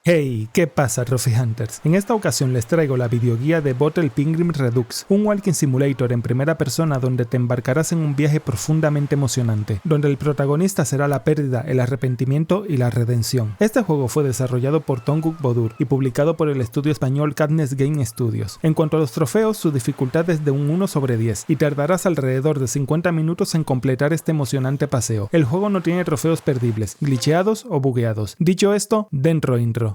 Hey, ¿qué pasa, Trophy Hunters? En esta ocasión les traigo la videoguía de Pilgrim Redux, un walking simulator en primera persona donde te embarcarás en un viaje profundamente emocionante, donde el protagonista será la pérdida, el arrepentimiento y la redención. Este juego fue desarrollado por Tongguk Bodur y publicado por el estudio español Cadnes Game Studios. En cuanto a los trofeos, su dificultad es de un 1/10 y tardarás alrededor de 50 minutos en completar este emocionante paseo. El juego no tiene trofeos perdibles, glitcheados o bugueados. Dicho esto, dentro intro.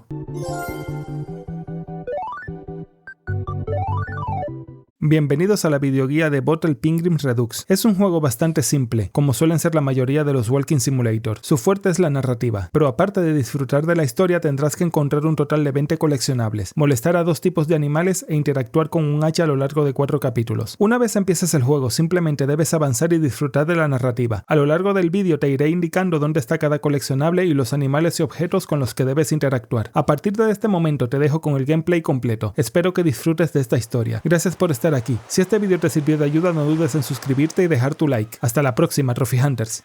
Bienvenidos a la videoguía de Pilgrim Redux. Es un juego bastante simple, como suelen ser la mayoría de los Walking Simulator. Su fuerte es la narrativa, pero aparte de disfrutar de la historia tendrás que encontrar un total de 20 coleccionables, molestar a 2 tipos de animales e interactuar con un hacha a lo largo de 4 capítulos. Una vez empieces el juego, simplemente debes avanzar y disfrutar de la narrativa. A lo largo del vídeo te iré indicando dónde está cada coleccionable y los animales y objetos con los que debes interactuar. A partir de este momento te dejo con el gameplay completo. Espero que disfrutes de esta historia. Gracias por estar aquí. Si este video te sirvió de ayuda, no dudes en suscribirte y dejar tu like. Hasta la próxima, Trophy Hunters.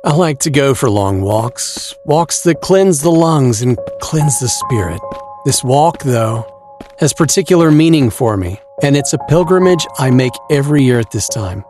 I like to go for long walks, walks that cleanse the lungs and cleanse the spirit. This walk, though, has particular meaning for me, and it's a pilgrimage I make every year at this time.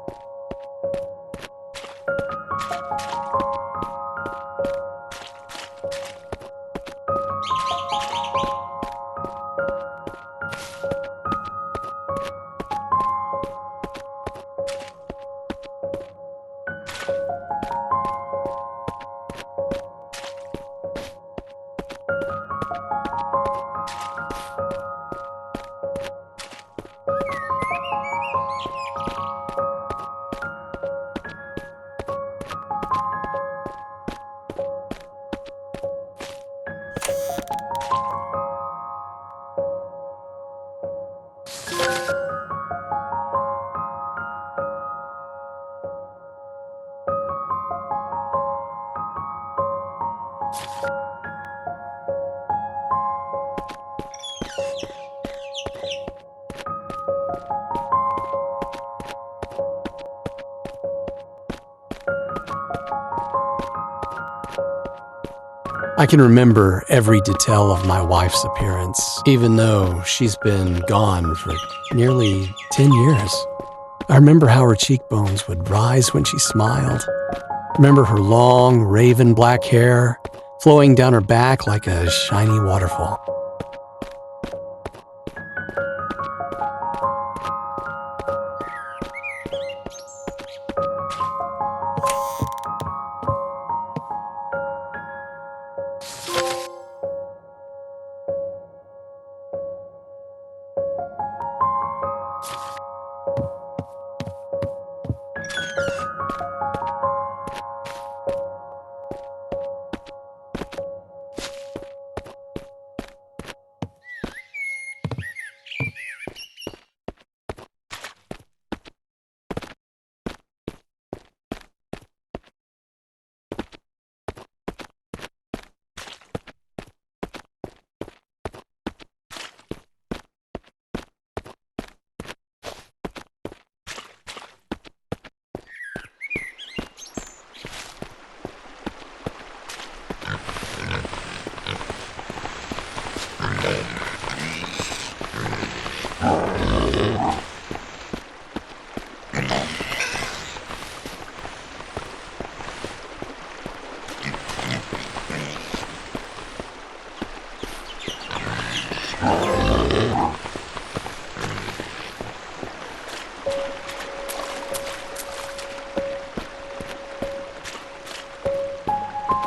I can remember every detail of my wife's appearance, even though she's been gone for nearly 10 years. I remember how her cheekbones would rise when she smiled. Remember her long, raven black hair flowing down her back like a shiny waterfall.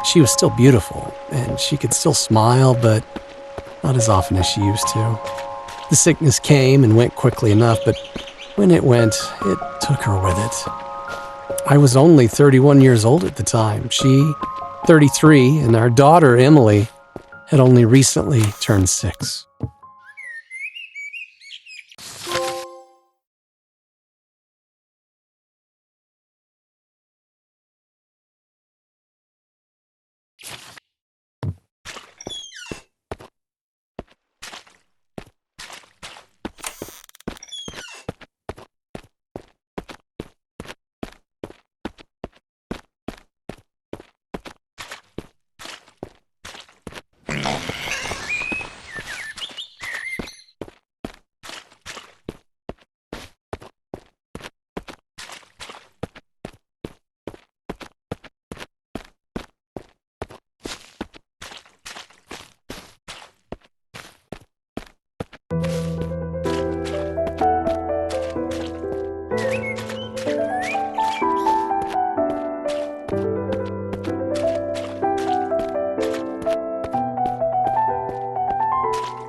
She was still beautiful, and she could still smile, but not as often as she used to. The sickness came and went quickly enough, but when it went, it took her with it. I was only 31 years old at the time. She 33, and our daughter, Emily, had only recently turned 6.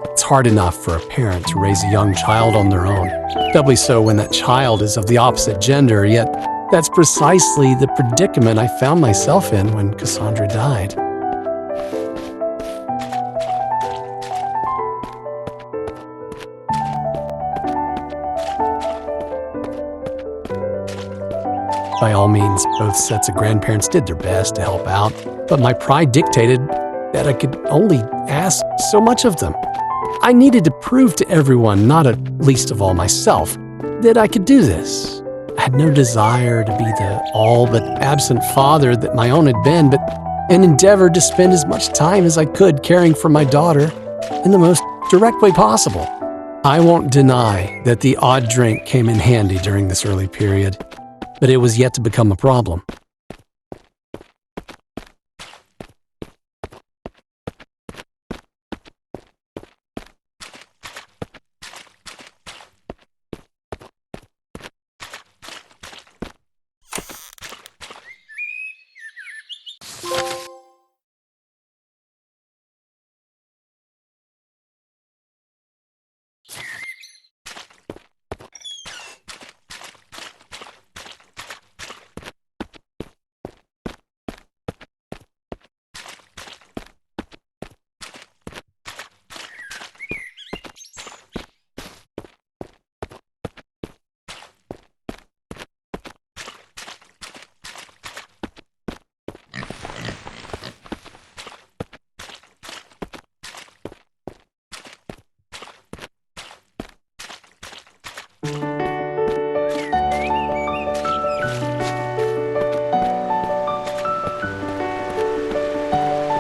It's hard enough for a parent to raise a young child on their own, doubly so when that child is of the opposite gender, yet that's precisely the predicament I found myself in when Cassandra died. By all means, both sets of grandparents did their best to help out, but my pride dictated that I could only ask so much of them. I needed to prove to everyone, not at least of all myself, that I could do this. I had no desire to be the all but absent father that my own had been, but an endeavor to spend as much time as I could caring for my daughter in the most direct way possible. I won't deny that the odd drink came in handy during this early period, but it was yet to become a problem.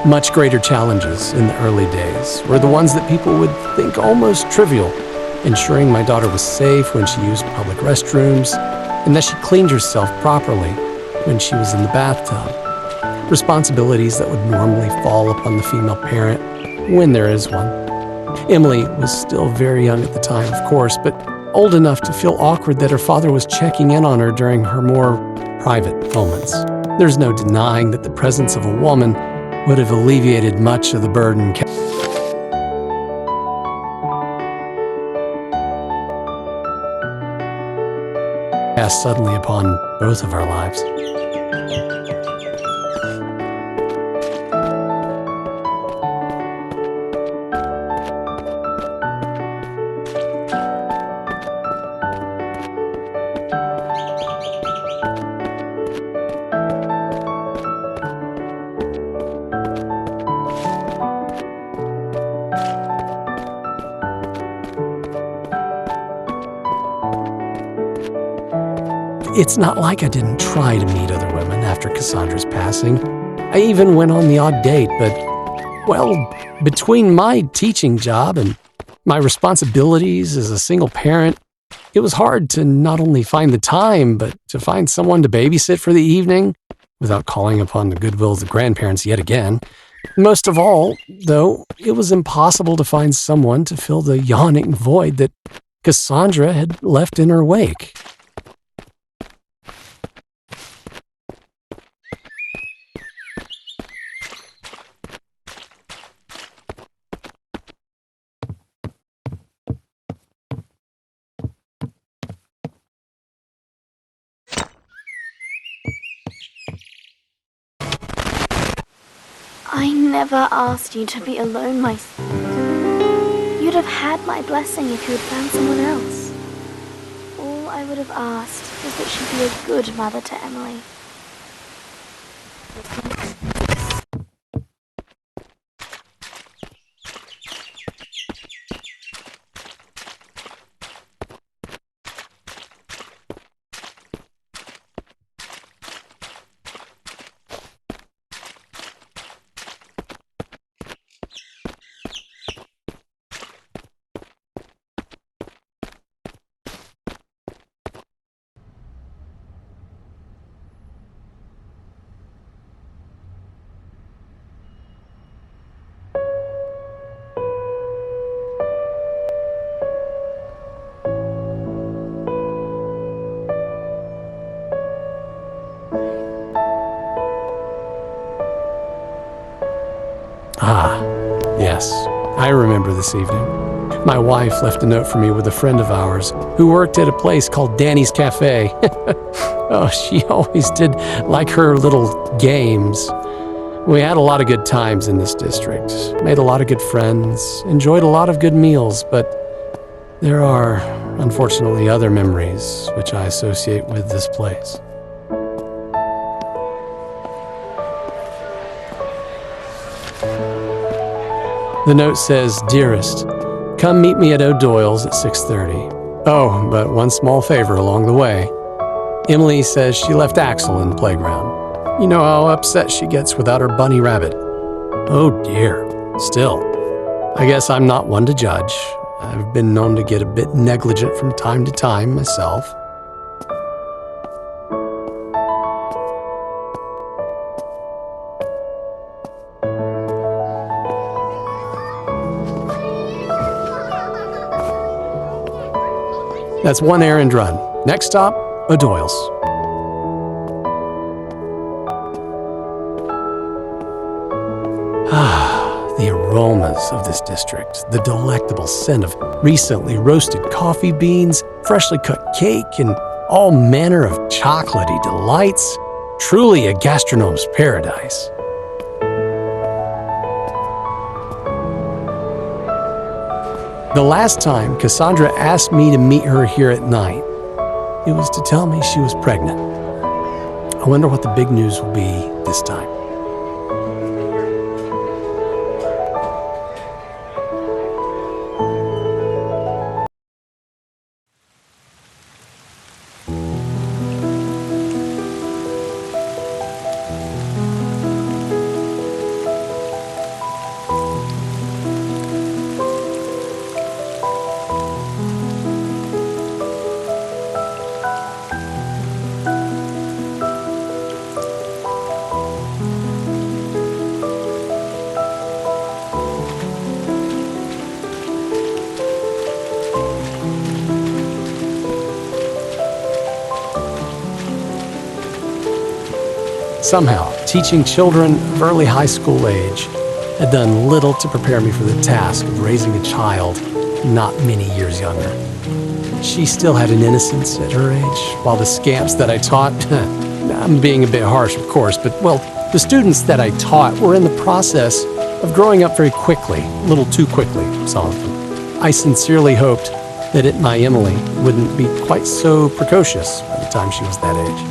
Much greater challenges in the early days were the ones that people would think almost trivial, ensuring my daughter was safe when she used public restrooms, and that she cleaned herself properly when she was in the bathtub. Responsibilities that would normally fall upon the female parent when there is one. Emily was still very young at the time, of course, but old enough to feel awkward that her father was checking in on her during her more private moments. There's no denying that the presence of a woman would have alleviated much of the burden cast suddenly upon both of our lives. It's not like I didn't try to meet other women after Cassandra's passing. I even went on the odd date, but, well, between my teaching job and my responsibilities as a single parent, it was hard to not only find the time, but to find someone to babysit for the evening without calling upon the goodwill of the grandparents yet again. Most of all, though, it was impossible to find someone to fill the yawning void that Cassandra had left in her wake. never asked you to be alone, my son. You'd have had my blessing if you had found someone else. All I would have asked was that she be a good mother to Emily. Ah, yes, I remember this evening. My wife left a note for me with a friend of ours who worked at a place called Danny's Cafe. Oh, she always did like her little games. We had a lot of good times in this district, made a lot of good friends, enjoyed a lot of good meals, but there are, unfortunately, other memories which I associate with this place. The note says, "Dearest, come meet me at O'Doyle's at 6:30. Oh, but one small favor along the way. Emily says she left Axel in the playground. You know how upset she gets without her bunny rabbit. Oh dear. Still, I guess I'm not one to judge. I've been known to get a bit negligent from time to time myself." That's one errand run. Next stop, O'Doyle's. The aromas of this district, the delectable scent of recently roasted coffee beans, freshly cut cake, and all manner of chocolatey delights. Truly a gastronome's paradise. The last time Cassandra asked me to meet her here at night, it was to tell me she was pregnant. I wonder what the big news will be this time. Somehow, teaching children of early high school age had done little to prepare me for the task of raising a child not many years younger. She still had an innocence at her age, while the scamps that I taught, I'm being a bit harsh of course, but well, the students that I taught were in the process of growing up very quickly, a little too quickly, some of them. I sincerely hoped that my Emily wouldn't be quite so precocious by the time she was that age.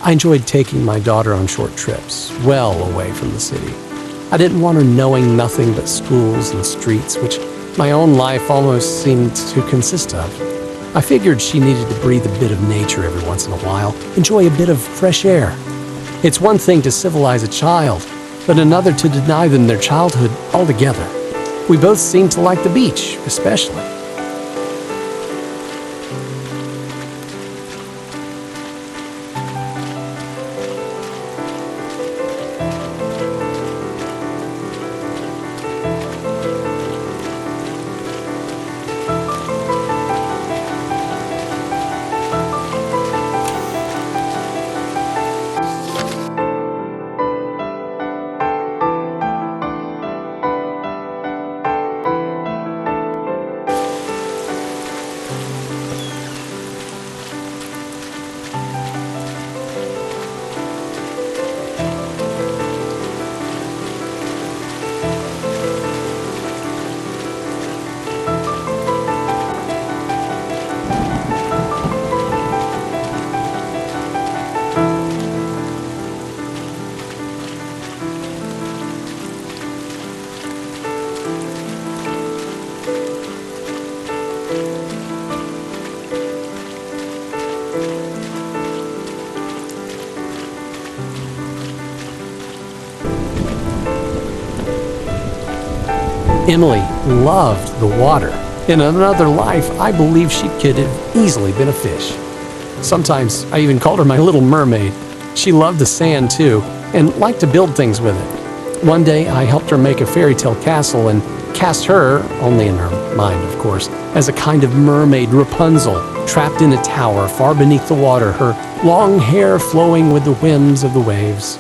I enjoyed taking my daughter on short trips, well away from the city. I didn't want her knowing nothing but schools and streets, which my own life almost seemed to consist of. I figured she needed to breathe a bit of nature every once in a while, enjoy a bit of fresh air. It's one thing to civilize a child, but another to deny them their childhood altogether. We both seem to like the beach, especially. Emily loved the water. In another life, I believe she could have easily been a fish. Sometimes I even called her my little mermaid. She loved the sand too, and liked to build things with it. One day, I helped her make a fairy tale castle and cast her, only in her mind of course, as a kind of mermaid Rapunzel, trapped in a tower far beneath the water, her long hair flowing with the whims of the waves.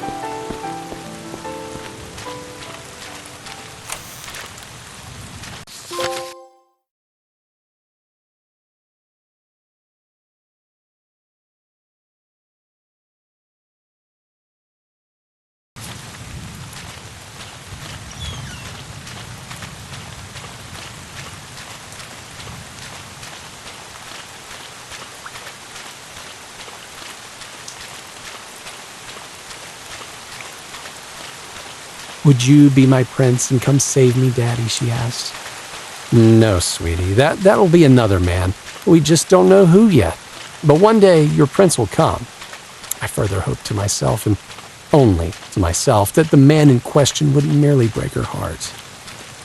"Would you be my prince and come save me, Daddy?" she asked. "No, sweetie, that'll be another man. We just don't know who yet. But one day your prince will come." I further hoped to myself, and only to myself, that the man in question wouldn't merely break her heart.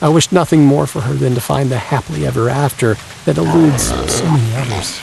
I wished nothing more for her than to find the happily ever after that eludes so many others.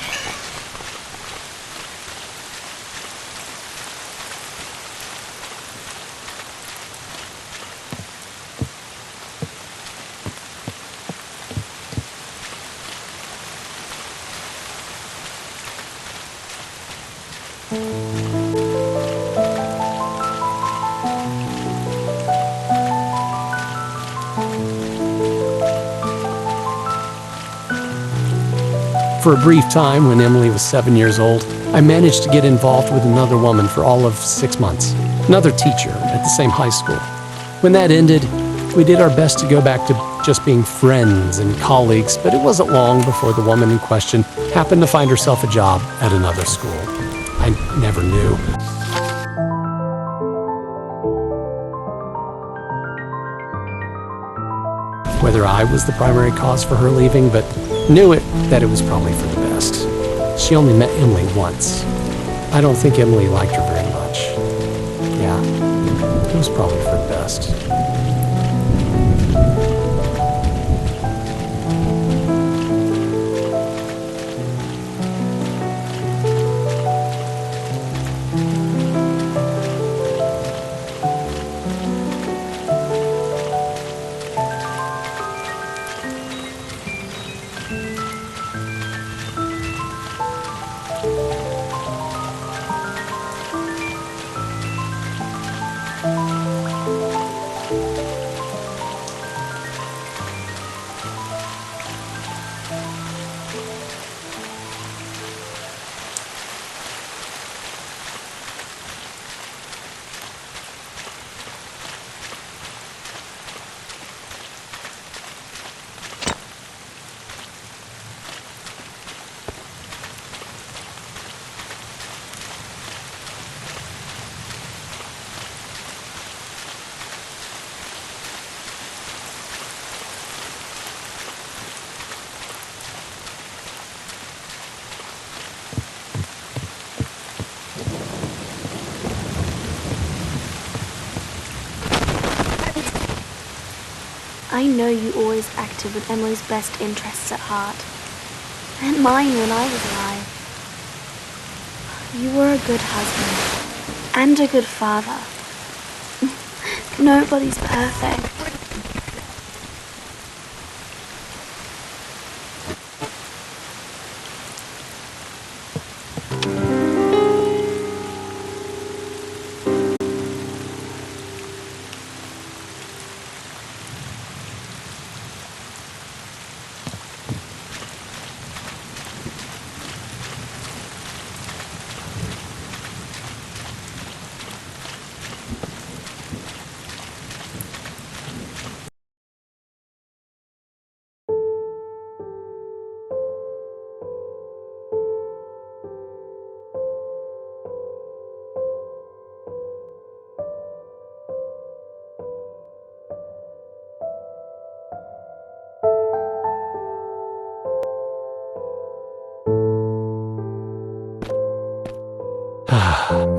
For a brief time, when Emily was 7 years old, I managed to get involved with another woman for all of 6 months, another teacher at the same high school. When that ended, we did our best to go back to just being friends and colleagues, but it wasn't long before the woman in question happened to find herself a job at another school. I never knew. Whether I was the primary cause for her leaving, but knew that it was probably for the best. She only met Emily once. I don't think Emily liked her very much. Yeah, it was probably for the best. I know you always acted with Emily's best interests at heart. And mine when I was alive. You were a good husband. And a good father. Nobody's perfect.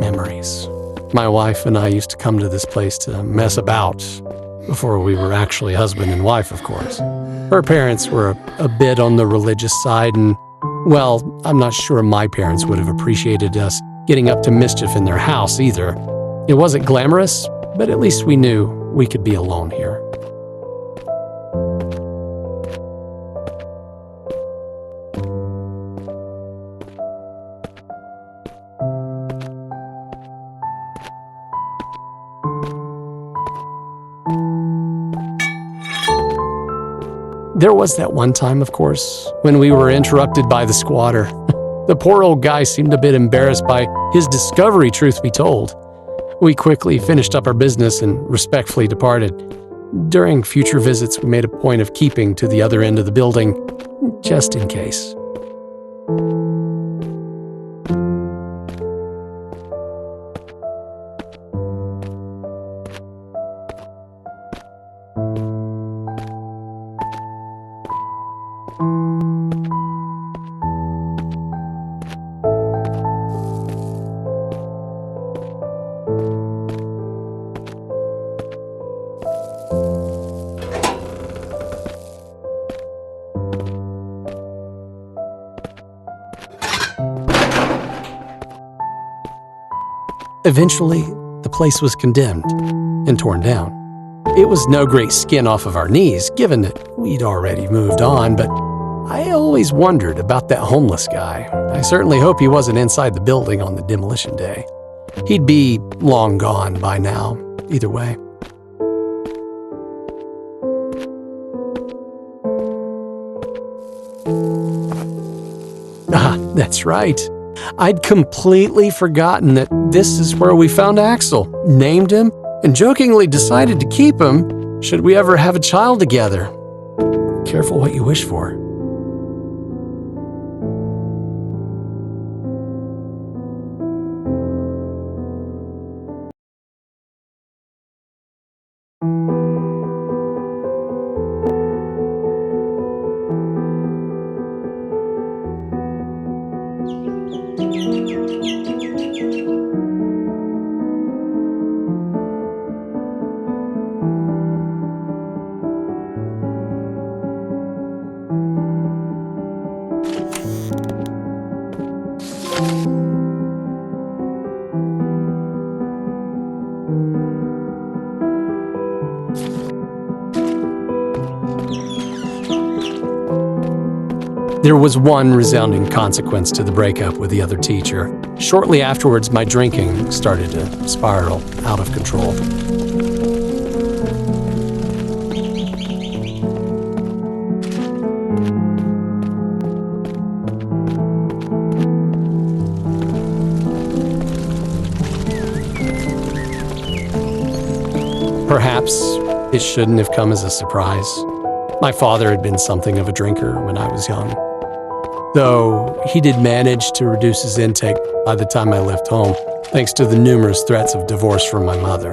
Memories. My wife and I used to come to this place to mess about, before we were actually husband and wife, of course. Her parents were a bit on the religious side, and, well, I'm not sure my parents would have appreciated us getting up to mischief in their house either. It wasn't glamorous, but at least we knew we could be alone here. There was that one time, of course, when we were interrupted by the squatter. The poor old guy seemed a bit embarrassed by his discovery, truth be told. We quickly finished up our business and respectfully departed. During future visits, we made a point of keeping to the other end of the building, just in case. Eventually, the place was condemned and torn down. It was no great skin off of our knees, given that we'd already moved on, but I always wondered about that homeless guy. I certainly hope he wasn't inside the building on the demolition day. He'd be long gone by now, either way. Ah, that's right. I'd completely forgotten that this is where we found Axel, named him, and jokingly decided to keep him should we ever have a child together. Careful what you wish for. There was one resounding consequence to the breakup with the other teacher. Shortly afterwards, my drinking started to spiral out of control. Perhaps it shouldn't have come as a surprise. My father had been something of a drinker when I was young. Though he did manage to reduce his intake by the time I left home, thanks to the numerous threats of divorce from my mother.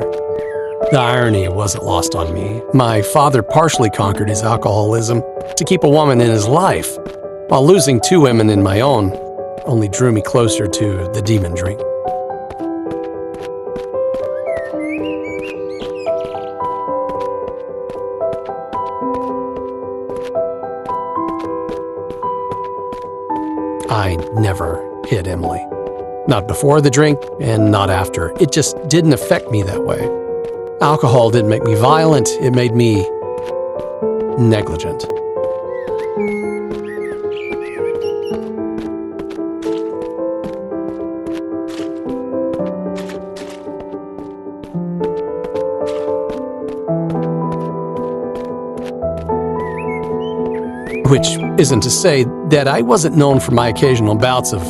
The irony wasn't lost on me. My father partially conquered his alcoholism to keep a woman in his life, while losing 2 women in my own only drew me closer to the demon drink. I never hit Emily. Not before the drink, and not after. It just didn't affect me that way. Alcohol didn't make me violent, it made me negligent. Which isn't to say that I wasn't known for my occasional bouts of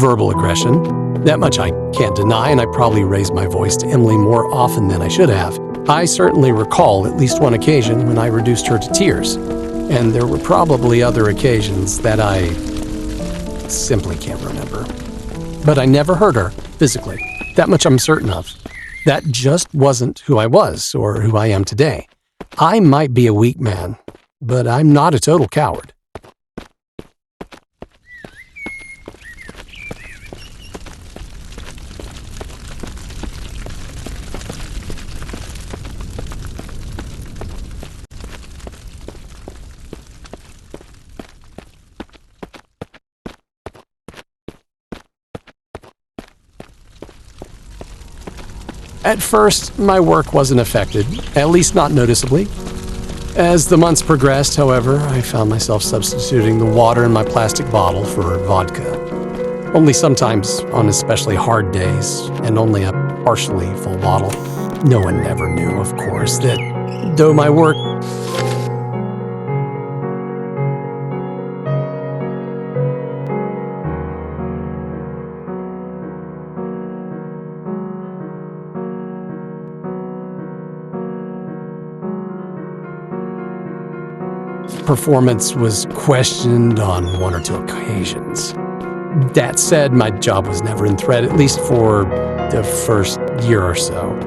verbal aggression. That much I can't deny, and I probably raised my voice to Emily more often than I should have. I certainly recall at least one occasion when I reduced her to tears, and there were probably other occasions that I simply can't remember. But I never hurt her, physically. That much I'm certain of. That just wasn't who I was, or who I am today. I might be a weak man, but I'm not a total coward. At first, my work wasn't affected, at least not noticeably. As the months progressed, however, I found myself substituting the water in my plastic bottle for vodka. Only sometimes on especially hard days, and only a partially full bottle. No one ever knew, of course, that though my work performance was questioned on one or two occasions. That said, my job was never in threat, at least for the first year or so.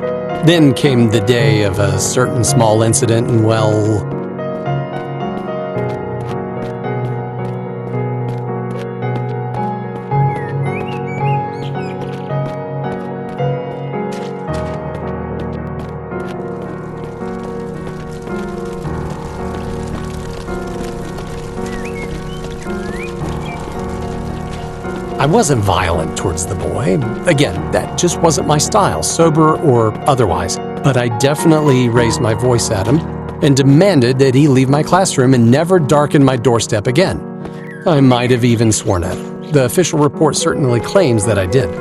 Then came the day of a certain small incident, and well, I wasn't violent towards the boy. Again, that just wasn't my style, sober or otherwise. But I definitely raised my voice at him and demanded that he leave my classroom and never darken my doorstep again. I might have even sworn at him. The official report certainly claims that I did.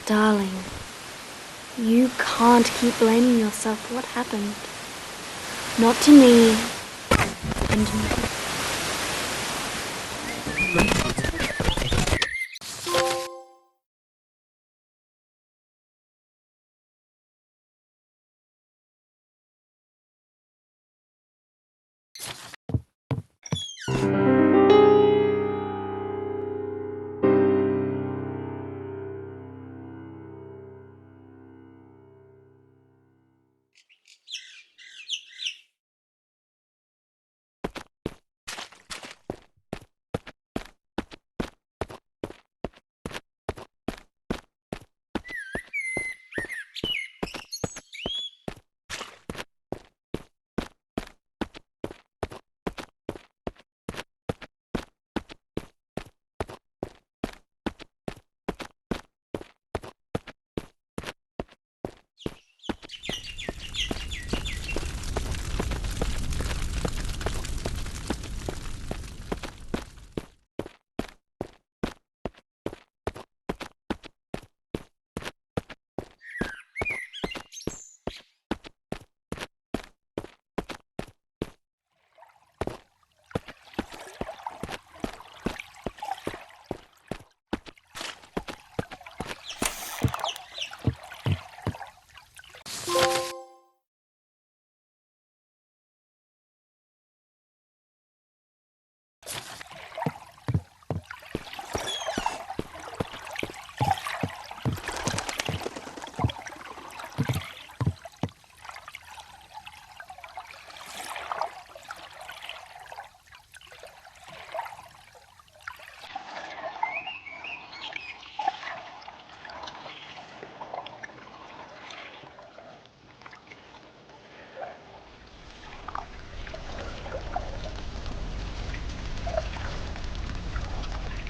Darling, you can't keep blaming yourself for what happened. Not to me, and to me.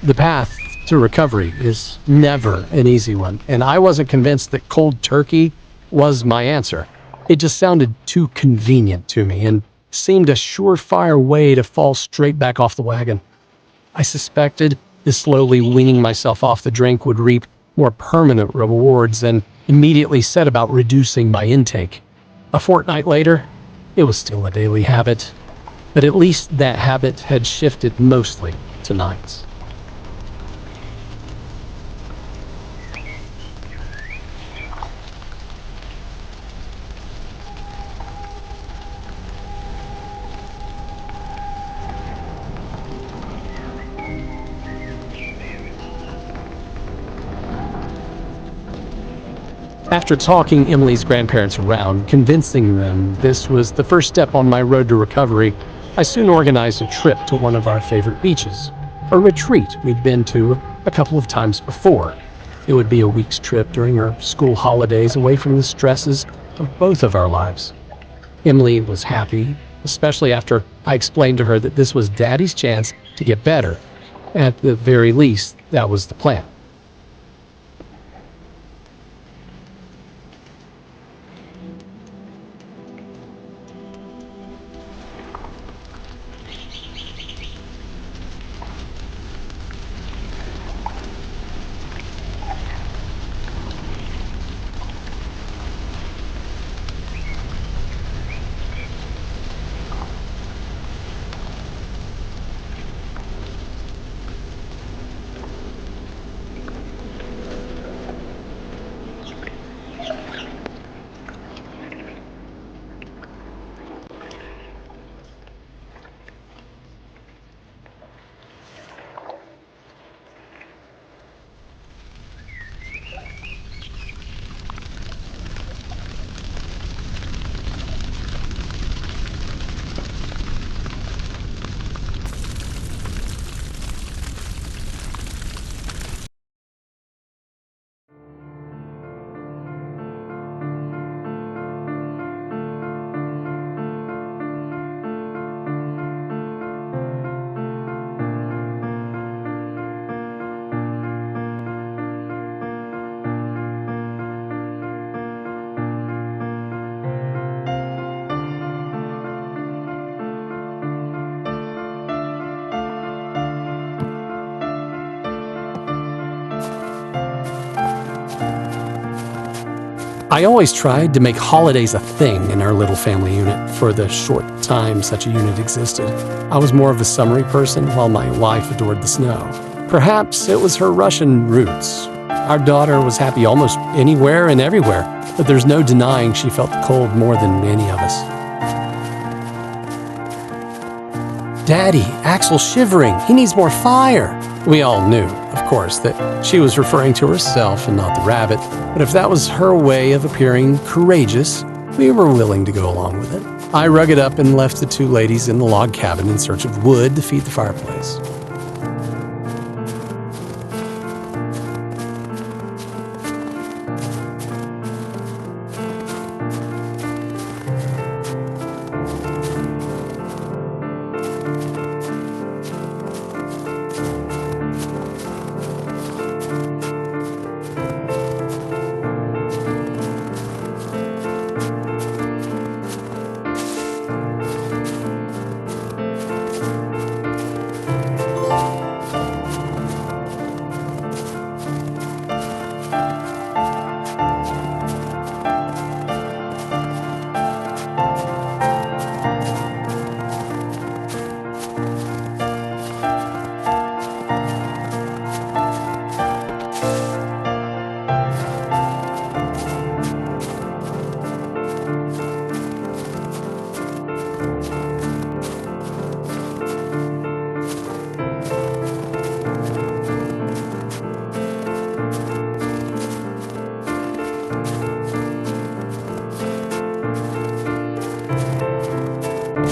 The path to recovery is never an easy one, and I wasn't convinced that cold turkey was my answer. It just sounded too convenient to me and seemed a surefire way to fall straight back off the wagon. I suspected that slowly weaning myself off the drink would reap more permanent rewards and immediately set about reducing my intake. A fortnight later, it was still a daily habit, but at least that habit had shifted mostly to nights. After talking Emily's grandparents around, convincing them this was the first step on my road to recovery, I soon organized a trip to one of our favorite beaches, a retreat we'd been to a couple of times before. It would be a week's trip during our school holidays away from the stresses of both of our lives. Emily was happy, especially after I explained to her that this was Daddy's chance to get better. At the very least, that was the plan. I always tried to make holidays a thing in our little family unit for the short time such a unit existed. I was more of a summery person, while my wife adored the snow. Perhaps it was her Russian roots. Our daughter was happy almost anywhere and everywhere, but there's no denying she felt the cold more than any of us. Daddy, Axel's shivering. He needs more fire. We all knew, of course, that she was referring to herself and not the rabbit, but if that was her way of appearing courageous, we were willing to go along with it. I rug up and left the two ladies in the log cabin in search of wood to feed the fireplace.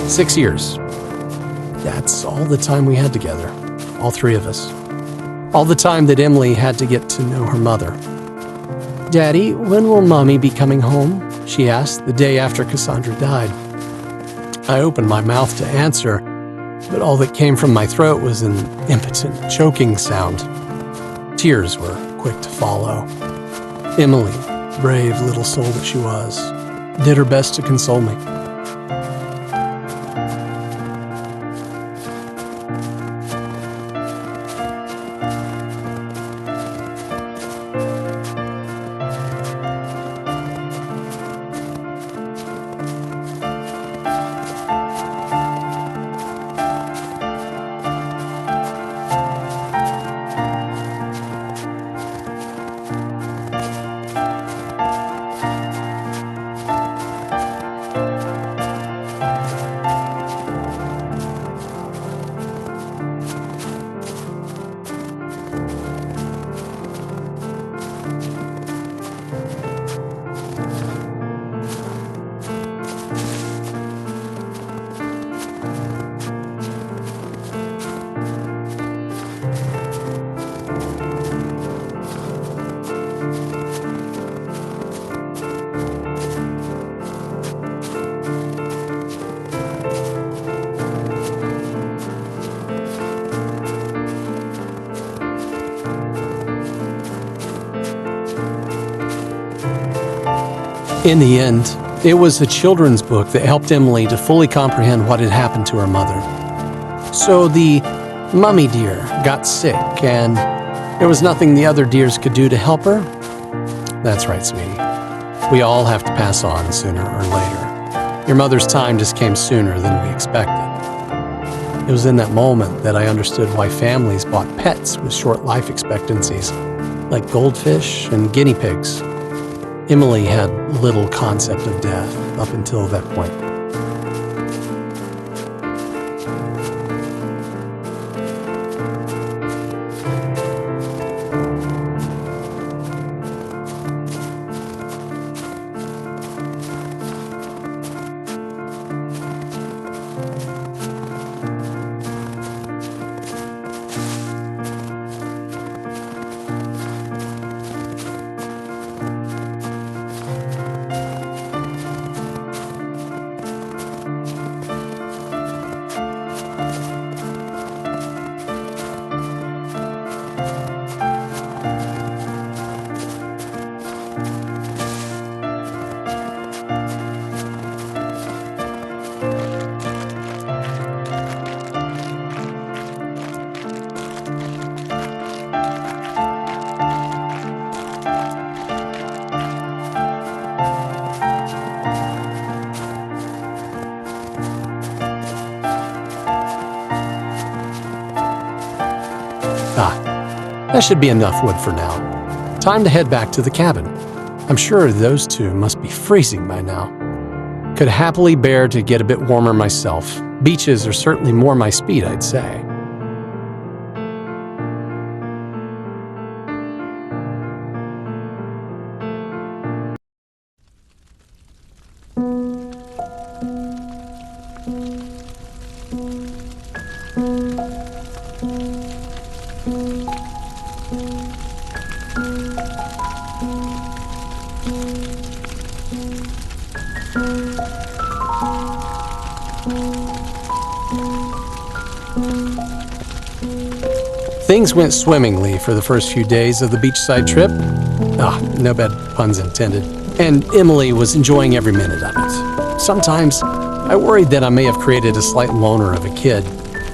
"6 years. That's all the time we had together, all three of us. All the time that Emily had to get to know her mother. Daddy, when will Mommy be coming home? She asked the day after Cassandra died. I opened my mouth to answer, but all that came from my throat was an impotent, choking sound. Tears were quick to follow. Emily, brave little soul that she was, did her best to console me. In the end, it was a children's book that helped Emily to fully comprehend what had happened to her mother. So the mummy deer got sick, and there was nothing the other deers could do to help her? That's right, sweetie. We all have to pass on sooner or later. Your mother's time just came sooner than we expected. It was in that moment that I understood why families bought pets with short life expectancies, like goldfish and guinea pigs. Emily had little concept of death up until that point. That should be enough wood for now. Time to head back to the cabin. I'm sure those two must be freezing by now. Could happily bear to get a bit warmer myself. Beaches are certainly more my speed, I'd say. Things went swimmingly for the first few days of the beachside trip. No bad puns intended. And Emily was enjoying every minute of it. Sometimes, I worried that I may have created a slight loner of a kid,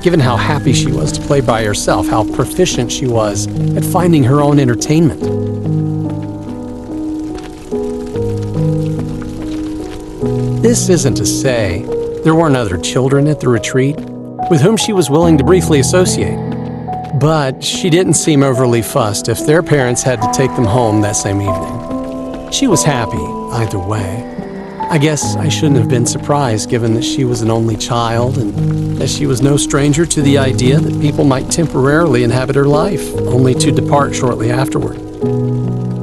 given how happy she was to play by herself, how proficient she was at finding her own entertainment. This isn't to say there weren't other children at the retreat with whom she was willing to briefly associate. But she didn't seem overly fussed if their parents had to take them home that same evening. She was happy either way. I guess I shouldn't have been surprised given that she was an only child and that she was no stranger to the idea that people might temporarily inhabit her life, only to depart shortly afterward.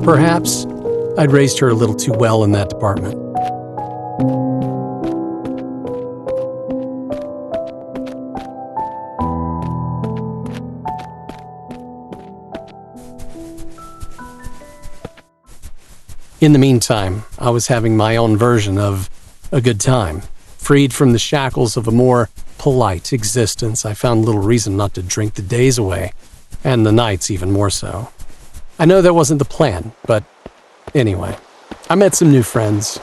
Perhaps I'd raised her a little too well in that department. In the meantime, I was having my own version of a good time. Freed from the shackles of a more polite existence, I found little reason not to drink the days away, and the nights even more so. I know that wasn't the plan, but anyway, I met some new friends,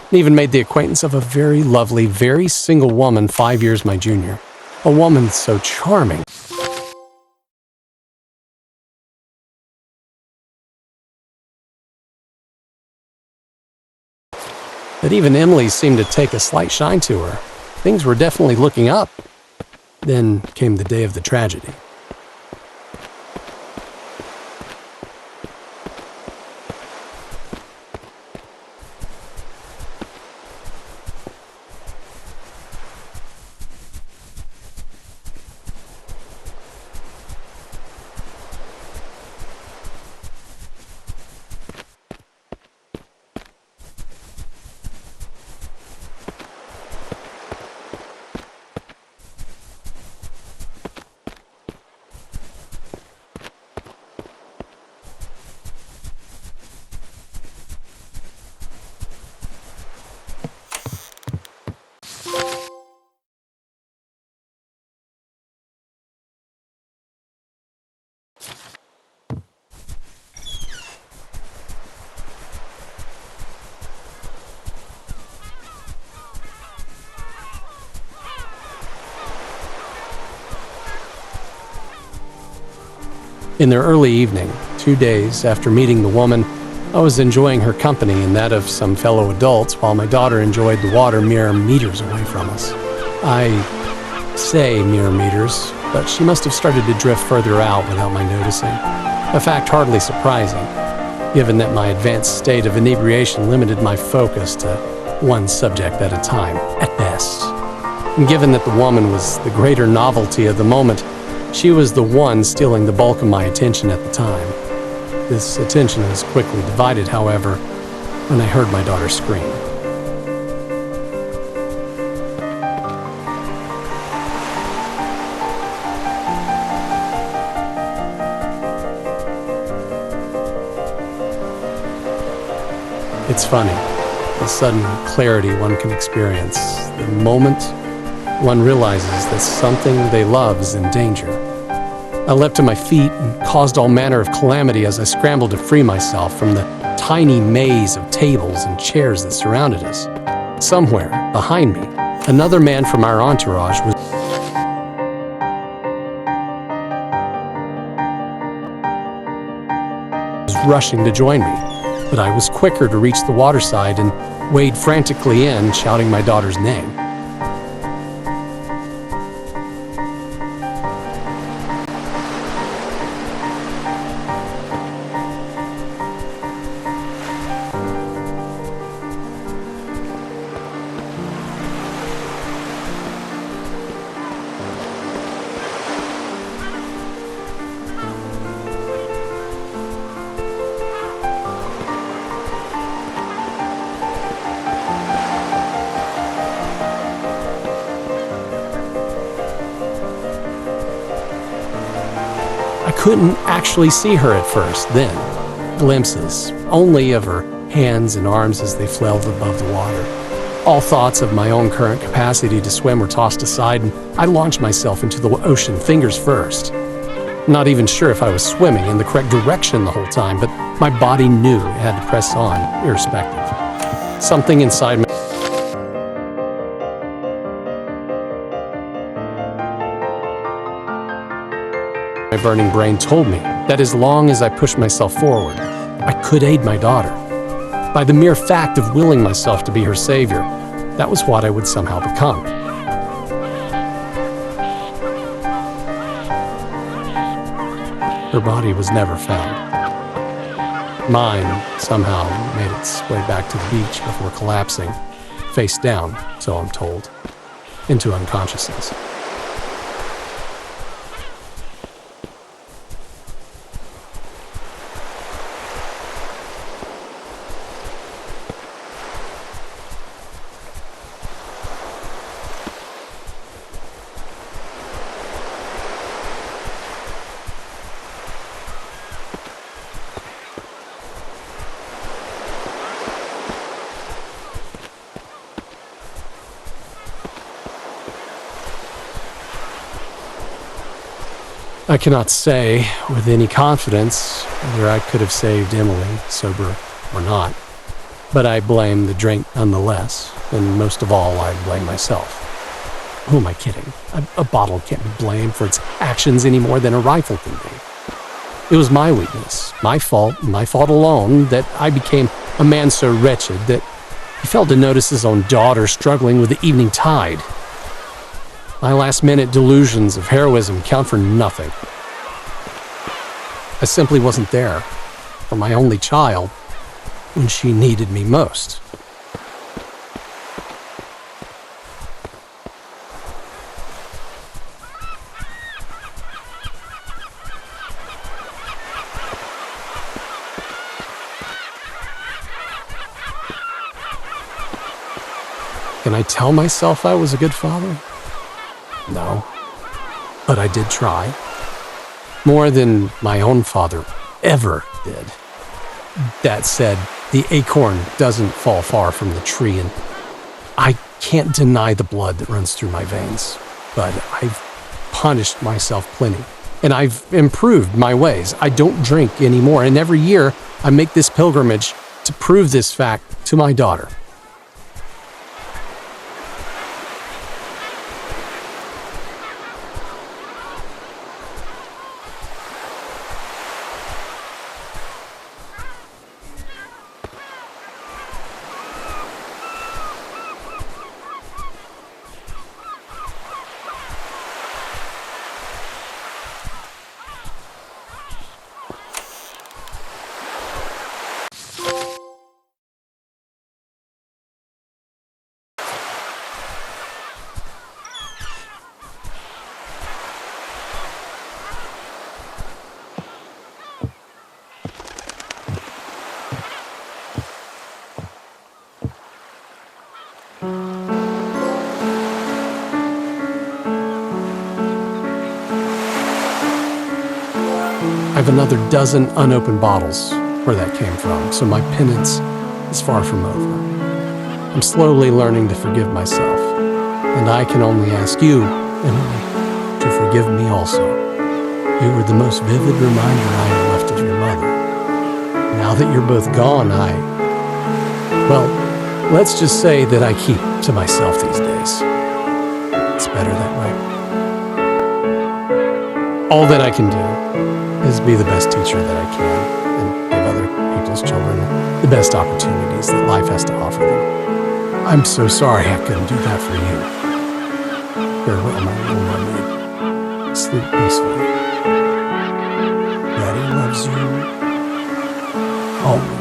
and even made the acquaintance of a very lovely, very single woman 5 years my junior. A woman so charming. That even Emily seemed to take a slight shine to her. Things were definitely looking up. Then came the day of the tragedy. In the early evening, 2 days after meeting the woman, I was enjoying her company and that of some fellow adults while my daughter enjoyed the water mere meters away from us. I say mere meters, but she must have started to drift further out without my noticing. A fact hardly surprising, given that my advanced state of inebriation limited my focus to one subject at a time, at best. And given that the woman was the greater novelty of the moment, she was the one stealing the bulk of my attention at the time. This attention was quickly divided, however, when I heard my daughter scream. It's funny, the sudden clarity one can experience, the moment one realizes that something they love is in danger. I leapt to my feet and caused all manner of calamity as I scrambled to free myself from the tiny maze of tables and chairs that surrounded us. Somewhere, behind me, another man from our entourage was rushing to join me, but I was quicker to reach the waterside and wade frantically in, shouting my daughter's name. couldn't actually see her at first then. Glimpses, only of her hands and arms as they flailed above the water. All thoughts of my own current capacity to swim were tossed aside, and I launched myself into the ocean fingers first. Not even sure if I was swimming in the correct direction the whole time, but my body knew it had to press on, irrespective. Something inside me. My burning brain told me that as long as I pushed myself forward, I could aid my daughter. By the mere fact of willing myself to be her savior, that was what I would somehow become. Her body was never found. Mine somehow made its way back to the beach before collapsing, face down, so I'm told, into unconsciousness. I cannot say with any confidence whether I could have saved Emily, sober or not, but I blame the drink nonetheless, and most of all, I blame myself. Who am I kidding? A bottle can't be blamed for its actions any more than a rifle can be. It was my weakness, my fault alone, that I became a man so wretched that he failed to notice his own daughter struggling with the evening tide. My last-minute delusions of heroism count for nothing. I simply wasn't there for my only child when she needed me most. Can I tell myself I was a good father? No, but I did try. More than my own father ever did. That said, the acorn doesn't fall far from the tree, and I can't deny the blood that runs through my veins. But I've punished myself plenty, and I've improved my ways. I don't drink anymore, and every year I make this pilgrimage to prove this fact to my daughter. I have another dozen unopened bottles where that came from, so my penance is far from over. I'm slowly learning to forgive myself, and I can only ask you, Emily, to forgive me also. You were the most vivid reminder I have left of your mother. Now that you're both gone, well, let's just say that I keep to myself these days. It's better that way. All that I can do is be the best teacher that I can and give other people's children the best opportunities that life has to offer them. I'm so sorry I couldn't do that for you. Farewell, my little mermaid. Sleep peacefully. Daddy loves you always.